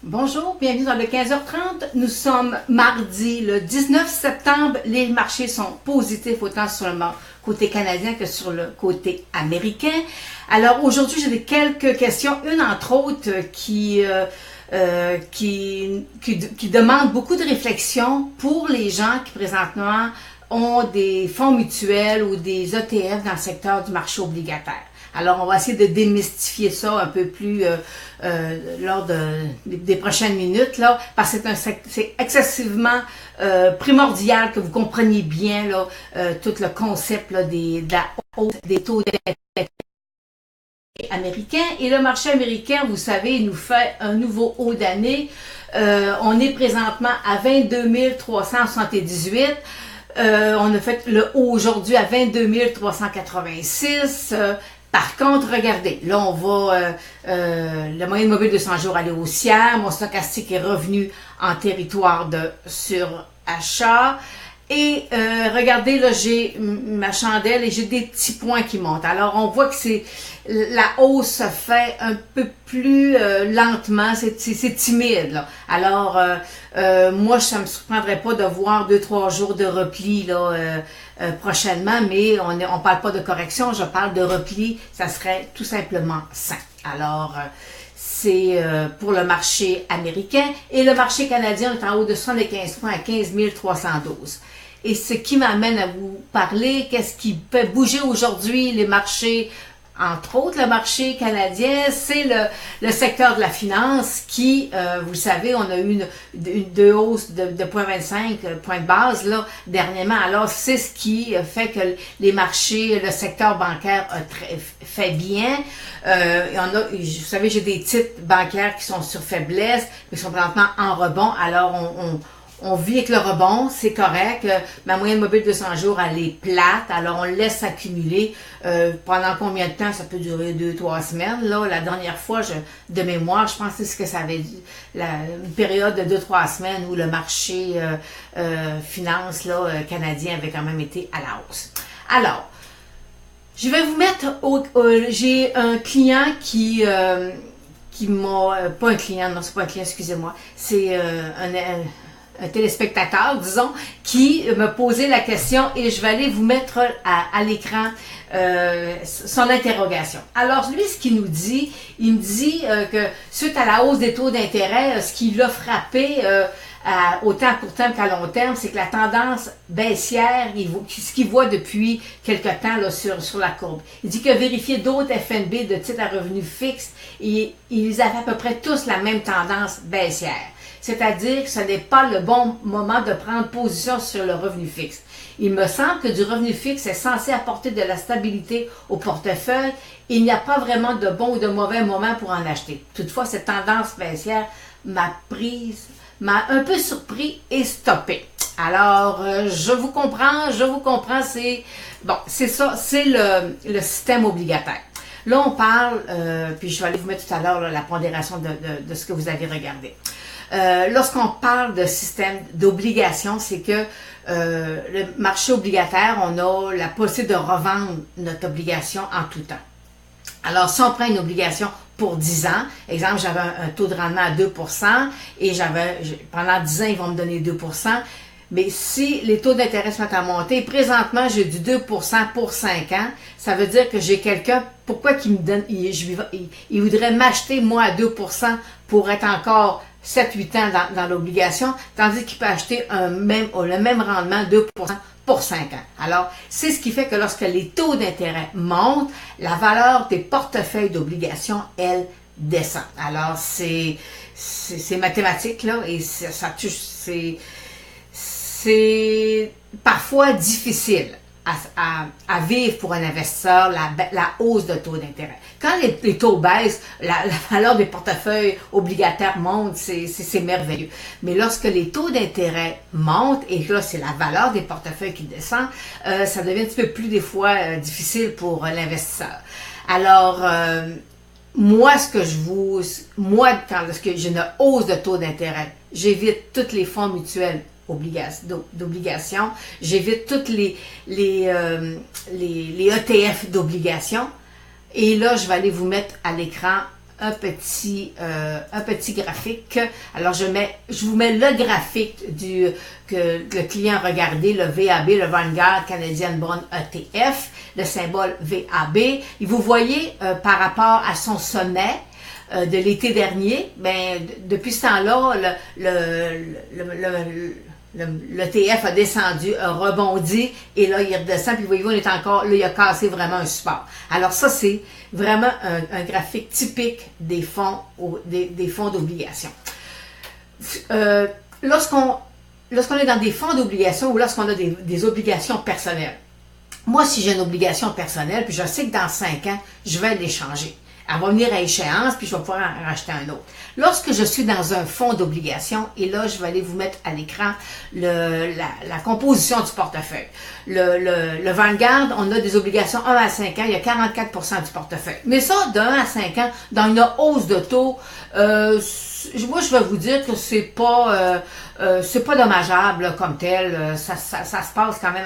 Bonjour, bienvenue dans le 15h30. Nous sommes mardi le 19 septembre. Les marchés sont positifs autant sur le côté canadien que sur le côté américain. Alors aujourd'hui, j'ai quelques questions, une entre autres qui demande beaucoup de réflexion pour les gens qui présentement ont des fonds mutuels ou des ETF dans le secteur du marché obligataire. Alors, on va essayer de démystifier ça un peu plus lors des prochaines minutes, là, parce que c'est excessivement primordial que vous compreniez bien là, tout le concept là, de la hausse des taux d'intérêt américains. Et le marché américain, vous savez, il nous fait un nouveau haut d'année. On est présentement à 22 378. On a fait le haut aujourd'hui à 22 386. Par contre, regardez, là on va, la moyenne mobile de 100 jours aller haussière, mon stochastique est revenu en territoire de surachat. Et regardez, là j'ai ma chandelle et j'ai des petits points qui montent. Alors on voit que la hausse se fait un peu plus lentement, c'est timide, là. Alors moi, ça me surprendrait pas de voir 2-3 jours de repli là, prochainement, mais on parle pas de correction, je parle de repli, ça serait tout simplement sain. Alors c'est pour le marché américain et le marché canadien est en haut de 75 points à 15 312. Et ce qui m'amène à vous parler, qu'est-ce qui peut bouger aujourd'hui les marchés, entre autres le marché canadien, c'est le secteur de la finance qui, vous le savez, on a eu une hausse de 0,25 points de base là, dernièrement. Alors, c'est ce qui fait que les marchés, le secteur bancaire a fait bien. Vous savez, j'ai des titres bancaires qui sont sur faiblesse, mais qui sont présentement en rebond. Alors, on vit avec le rebond, c'est correct. Ma moyenne mobile de 100 jours, elle est plate. Alors, on laisse accumuler. Pendant combien de temps? Ça peut durer 2-3 semaines. Là, la dernière fois, de mémoire, je pense que c'est ce que ça avait dit. Une période de 2-3 semaines où le marché finance là, canadien avait quand même été à la hausse. Alors, je vais vous mettre j'ai un client qui m'a... pas un client, non, c'est pas un client, excusez-moi. C'est un téléspectateur, disons, qui me posait la question et je vais aller vous mettre à l'écran son interrogation. Alors, lui, ce qu'il nous dit, il me dit que suite à la hausse des taux d'intérêt, ce qui l'a frappé autant à court terme qu'à long terme, c'est que la tendance baissière, ce qu'il voit depuis quelque temps là, sur la courbe. Il dit que vérifier d'autres FNB de titres à revenus fixes, et ils avaient à peu près tous la même tendance baissière. C'est-à-dire que ce n'est pas le bon moment de prendre position sur le revenu fixe. Il me semble que du revenu fixe est censé apporter de la stabilité au portefeuille. Il n'y a pas vraiment de bon ou de mauvais moment pour en acheter. Toutefois, cette tendance baissière m'a un peu surpris et stoppé. Alors, je vous comprends, c'est ça, c'est le système obligataire. Là, on parle, puis je vais aller vous mettre tout à l'heure la pondération de ce que vous avez regardé. Lorsqu'on parle de système d'obligation, c'est que le marché obligataire, on a la possibilité de revendre notre obligation en tout temps. Alors, si on prend une obligation pour 10 ans, exemple, j'avais un taux de rendement à 2% et pendant 10 ans, ils vont me donner 2%. Mais si les taux d'intérêt se mettent à monter, présentement, j'ai du 2% pour 5 ans, ça veut dire que j'ai quelqu'un, pourquoi qu'il me donne, il voudrait m'acheter, moi, à 2% pour être encore 7-8 ans dans l'obligation, tandis qu'il peut acheter le même rendement, 2% pour 5 ans. Alors, c'est ce qui fait que lorsque les taux d'intérêt montent, la valeur des portefeuilles d'obligations, elle, descend. Alors, c'est mathématique, là, et ça touche, c'est parfois difficile à vivre pour un investisseur, la hausse de taux d'intérêt. Quand les taux baissent, la valeur des portefeuilles obligataires monte, c'est merveilleux. Mais lorsque les taux d'intérêt montent, et là, c'est la valeur des portefeuilles qui descend, ça devient un petit peu plus, des fois, difficile pour l'investisseur. Alors, moi, lorsque j'ai une hausse de taux d'intérêt, j'évite tous les fonds mutuels d'obligations, j'évite toutes les ETF d'obligations, et là, je vais aller vous mettre à l'écran un petit graphique. Alors, je vous mets le graphique que le client a regardé, le VAB, le Vanguard Canadian Bond ETF, le symbole VAB. Et vous voyez, par rapport à son sommet de l'été dernier, ben, depuis ce temps-là, l'ETF a descendu, a rebondi, et là, il redescend, puis voyez-vous, on est encore, là, il a cassé vraiment un support. Alors ça, c'est vraiment un graphique typique des fonds d'obligation. Lorsqu'on est dans des fonds d'obligation ou lorsqu'on a des obligations personnelles, moi, si j'ai une obligation personnelle, puis je sais que dans 5 ans, je vais l'échanger. Elle va venir à échéance, puis je vais pouvoir en racheter un autre. Lorsque je suis dans un fonds d'obligation, et là, je vais aller vous mettre à l'écran la composition du portefeuille. Le Vanguard, on a des obligations 1 à 5 ans, il y a 44% du portefeuille. Mais ça, de 1 à 5 ans, dans une hausse de taux, moi, je vais vous dire que c'est pas dommageable là, comme tel. Ça se passe quand même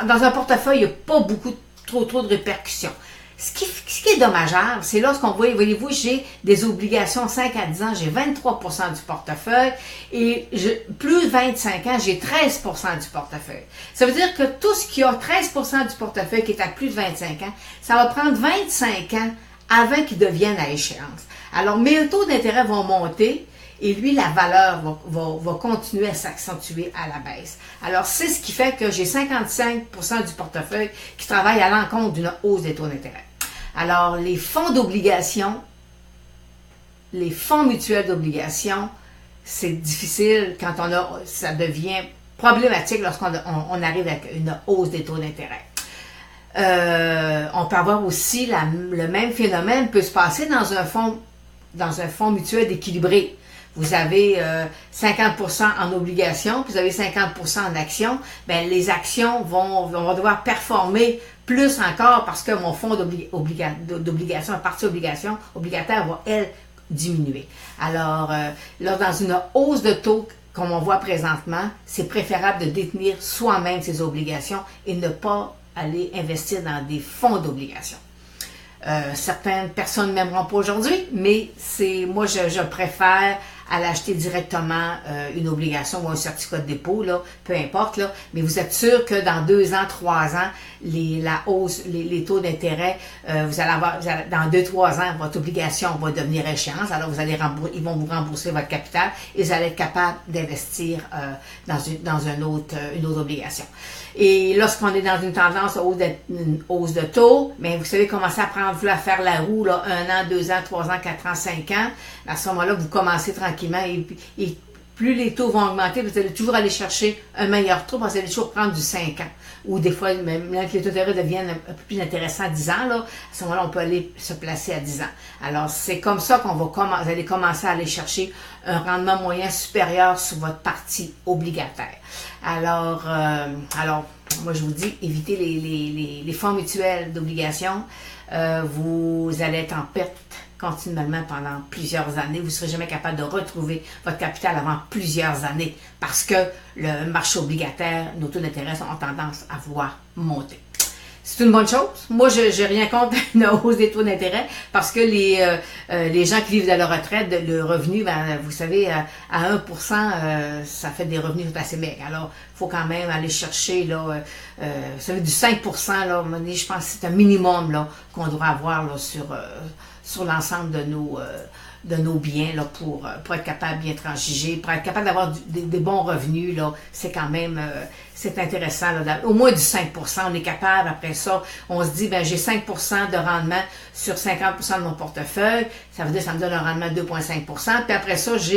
dans un portefeuille, il n'y a pas beaucoup trop de répercussions. Ce qui est dommageable, c'est lorsqu'on voit, voyez-vous, j'ai des obligations 5 à 10 ans, j'ai 23% du portefeuille, et plus 25 ans, j'ai 13% du portefeuille. Ça veut dire que tout ce qui a 13% du portefeuille qui est à plus de 25 ans, ça va prendre 25 ans avant qu'il devienne à échéance. Alors, mes taux d'intérêt vont monter, et lui, la valeur va continuer à s'accentuer à la baisse. Alors, c'est ce qui fait que j'ai 55% du portefeuille qui travaille à l'encontre d'une hausse des taux d'intérêt. Alors, les fonds d'obligation, les fonds mutuels d'obligation, c'est difficile quand ça devient problématique lorsqu'on arrive avec une hausse des taux d'intérêt. On peut avoir aussi le même phénomène peut se passer dans un fonds mutuel équilibré. Vous avez 50% en obligations, puis vous avez 50% en actions. Ben, les actions vont devoir performer plus encore parce que mon fonds d'obligation, la partie obligataire va, elle, diminuer. Alors, là, dans une hausse de taux, comme on voit présentement, c'est préférable de détenir soi-même ses obligations et ne pas aller investir dans des fonds d'obligation. Certaines personnes ne m'aimeront pas aujourd'hui, mais moi je préfère aller acheter directement une obligation ou un certificat de dépôt, là, peu importe, là, mais vous êtes sûr que dans 2 ans, 3 ans, la hausse, les taux d'intérêt, vous allez avoir, dans 2-3 ans, votre obligation va devenir échéance, alors ils vont vous rembourser votre capital et vous allez être capable d'investir dans une autre obligation. Et lorsqu'on est dans une tendance une hausse de taux, mais vous savez, commencer à vouloir faire la roue, là, 1 an, 2 ans, 3 ans, 4 ans, 5 ans, à ce moment-là, vous commencez tranquillement et plus les taux vont augmenter, vous allez toujours aller chercher un meilleur taux parce que vous allez toujours prendre du 5 ans. Ou des fois, même là que les taux d'intérêt deviennent un peu plus intéressants à 10 ans, là, à ce moment-là, on peut aller se placer à 10 ans. Alors, c'est comme ça vous allez commencer à aller chercher un rendement moyen supérieur sur votre partie obligataire. Alors, moi, je vous dis, évitez les fonds mutuels d'obligation. Vous allez être en perte continuellement pendant plusieurs années. Vous ne serez jamais capable de retrouver votre capital avant plusieurs années parce que le marché obligataire, nos taux d'intérêt ont tendance à vouloir monter. C'est une bonne chose. Moi, je n'ai rien contre une hausse des taux d'intérêt parce que les gens qui vivent de leur retraite, le revenu, ben, vous savez, à 1%, ça fait des revenus assez maigres. Alors, il faut quand même aller chercher, là, vous savez, du 5%, là, je pense que c'est un minimum là, qu'on doit avoir là, sur l'ensemble de nos biens là, pour être capable de bien transiger, pour être capable d'avoir des bons revenus, là, c'est quand même c'est intéressant. Là, au moins du 5%, on est capable, après ça, on se dit, ben j'ai 5% de rendement sur 50% de mon portefeuille, ça veut dire que ça me donne un rendement de 2,5%, puis après ça, je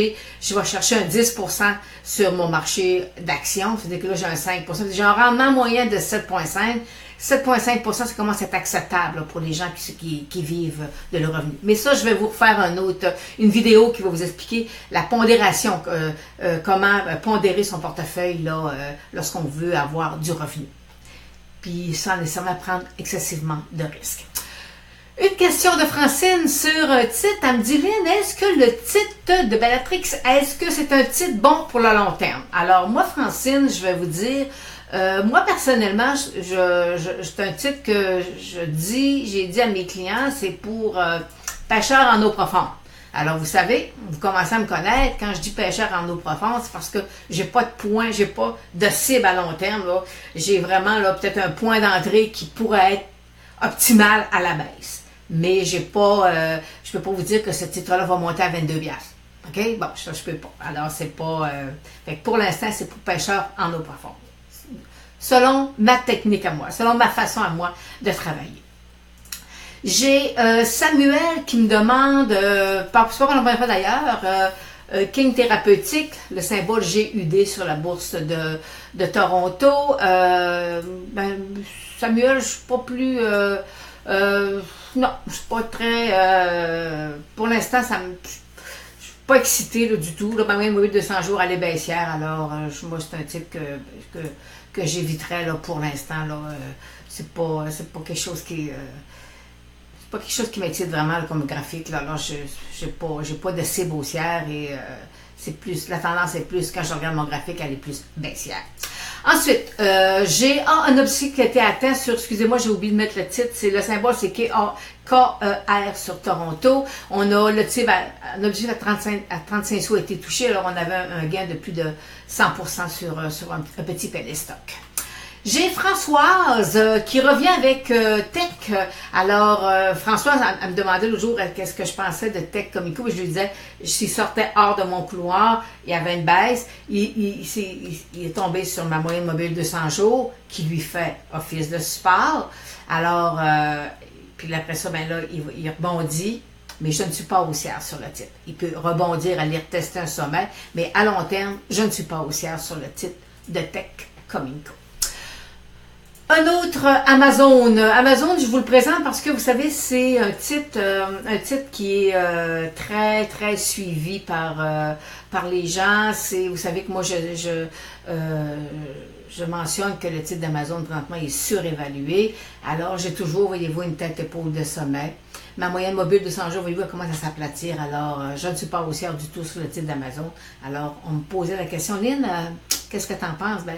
vais chercher un 10% sur mon marché d'actions, c'est-à-dire que là, j'ai un 5%, j'ai un rendement moyen de 7,5%. 7,5%, ça commence à être acceptable là, pour les gens qui vivent de leur revenu. Mais ça, je vais vous refaire une vidéo qui va vous expliquer la pondération, comment pondérer son portefeuille là, lorsqu'on veut avoir du revenu. Puis sans nécessairement prendre excessivement de risques. Une question de Francine sur un titre. Elle me dit, Lynn, est-ce que le titre de Bellatrix, est-ce que c'est un titre bon pour le long terme? Alors moi, Francine, je vais vous dire, moi, personnellement, c'est un titre que j'ai dit à mes clients, c'est pour pêcheur en eau profonde. Alors, vous savez, vous commencez à me connaître, quand je dis pêcheur en eau profonde, c'est parce que j'ai pas de point, j'ai pas de cible à long terme, là. J'ai vraiment, là, peut-être un point d'entrée qui pourrait être optimal à la baisse. Mais j'ai pas, je peux pas vous dire que ce titre-là va monter à 22 piastres. OK? Bon, ça, je peux pas. Alors, c'est pas, fait que pour l'instant, c'est pour pêcheur en eau profonde. Selon ma technique à moi, selon ma façon à moi de travailler. J'ai Samuel qui me demande, c'est pas qu'on n'en parle pas d'ailleurs, King Thérapeutique, le symbole GUD sur la bourse de Toronto. Samuel, je suis pas plus... non, je suis pas très... pour l'instant, je suis pas excitée là, du tout. Là, ma moyenne 200 jours, elle est baissière. Alors, moi, c'est un type que j'éviterais là, pour l'instant. C'est pas quelque chose qui... c'est pas quelque chose qui m'excite vraiment là, comme graphique. Là, j'ai pas de cible haussière et c'est plus, la tendance est plus, quand je regarde mon graphique, elle est plus baissière. Ensuite, j'ai un objectif qui a été atteint sur, excusez-moi, j'ai oublié de mettre le titre, c'est le symbole, c'est KER sur Toronto. On a le titre, un objectif à 35 sous a été touché, alors on avait un gain de plus de 100% sur un petit panier stock. J'ai Françoise qui revient avec Tech. Alors, Françoise, elle me demandait l'autre jour qu'est-ce que je pensais de Tech Comico. Et je lui disais, s'il sortait hors de mon couloir, il y avait une baisse. Il est tombé sur ma moyenne mobile 200 jours qui lui fait office de support. Alors, puis après ça, ben là, il rebondit. Mais je ne suis pas haussière sur le titre. Il peut rebondir, aller retester un sommet. Mais à long terme, je ne suis pas haussière sur le titre de Tech Comico. Un autre, Amazon. Amazon, je vous le présente parce que vous savez, c'est un titre qui est très, très suivi par les gens. Vous savez que moi, je mentionne que le titre d'Amazon, présentement, est surévalué. Alors, j'ai toujours, voyez-vous, une tête épaule de sommet. Ma moyenne mobile de 100 jours, voyez-vous, elle commence à s'aplatir. Alors, je ne suis pas haussière du tout sur le titre d'Amazon. Alors, on me posait la question, Lynn, qu'est-ce que tu en penses? Ben,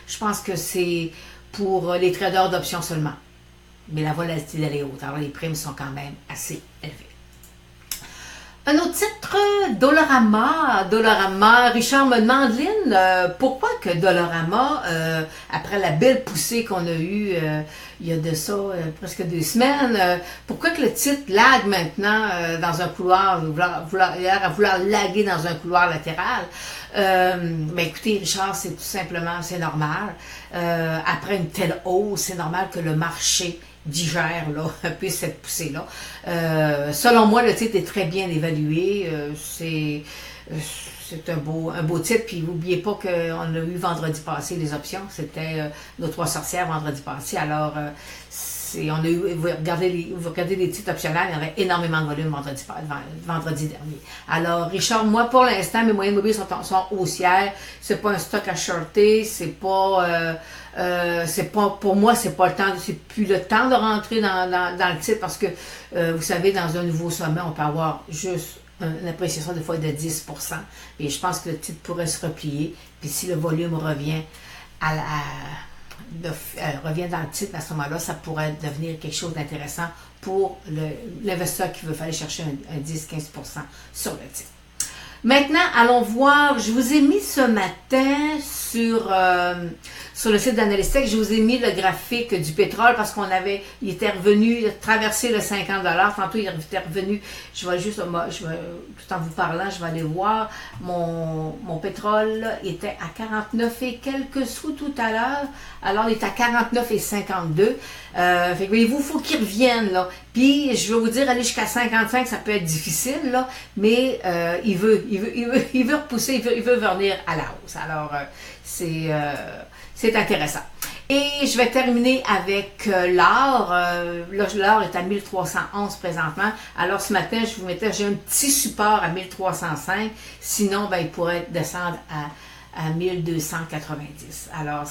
je pense que c'est pour les traders d'options seulement. Mais la volatilité, elle est haute. Alors, les primes sont quand même assez élevées. Un autre titre, Dollarama. Dollarama. Richard me demande, Lynn, pourquoi que Dollarama, après la belle poussée qu'on a eue il y a de ça presque 2 semaines, pourquoi que le titre lag maintenant dans un couloir, vouloir laguer dans un couloir latéral? Ben écoutez, Richard, c'est tout simplement, c'est normal. Après une telle hausse, c'est normal que le marché digère là, un peu cette poussée-là. Selon moi, le titre est très bien évalué. C'est un beau titre. Puis n'oubliez pas qu'on a eu vendredi passé les options. C'était nos 3 sorcières vendredi passé. Alors, on a eu, vous regardez les titres optionnels, il y aurait énormément de volume vendredi dernier. Alors, Richard, moi, pour l'instant, mes moyennes mobiles sont haussières. C'est pas un stock à shorter. C'est pas, pour moi, c'est plus le temps de rentrer dans le titre parce que, vous savez, dans un nouveau sommet, on peut avoir juste une appréciation de fois de 10%. Et je pense que le titre pourrait se replier. Puis si le volume revient revient dans le titre à ce moment-là, ça pourrait devenir quelque chose d'intéressant pour l'investisseur qui veut aller chercher un 10-15% sur le titre. Maintenant, allons voir, je vous ai mis ce matin sur le site d'Analytech, je vous ai mis le graphique du pétrole parce il était revenu, il a traversé le 50$, tantôt il était revenu, tout en vous parlant, je vais aller voir, mon pétrole là, était à 49 et quelques sous tout à l'heure, alors il est à 49,52$, fait que voyez-vous, il faut qu'il revienne là, puis je vais vous dire, aller jusqu'à 55, ça peut être difficile là, mais il veut repousser, il veut venir à la hausse, alors c'est intéressant. Et je vais terminer avec l'or. L'or est à 1311 présentement. Alors ce matin, j'ai un petit support à 1305. Sinon, ben, il pourrait descendre à 1290. Alors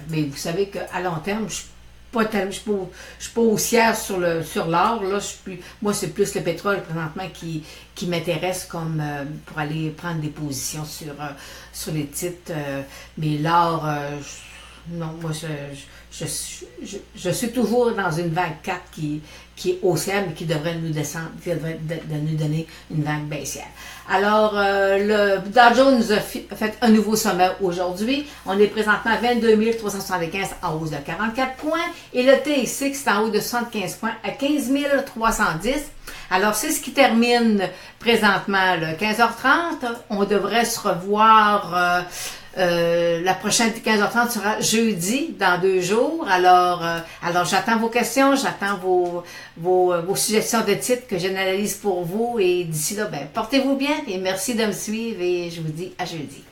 mais vous savez qu'à long terme, je suis pas haussière sur l'or. Là, moi, c'est plus le pétrole présentement qui m'intéresse comme pour aller prendre des positions sur les titres. Mais l'or, Non, moi, je suis toujours dans une vague 4 qui est haussière, mais qui devrait nous descendre, qui devrait nous donner une vague baissière. Alors, le Dow Jones nous a fait un nouveau sommet aujourd'hui. On est présentement à 22 375 en hausse de 44 points. Et le TSX est en haut de 75 points à 15 310. Alors, c'est ce qui termine présentement le 15h30. On devrait se revoir... la prochaine 15h30 sera jeudi, dans 2 jours. Alors j'attends vos questions, j'attends vos suggestions de titres que j'analyse pour vous. Et d'ici là, portez-vous bien et merci de me suivre et je vous dis à jeudi.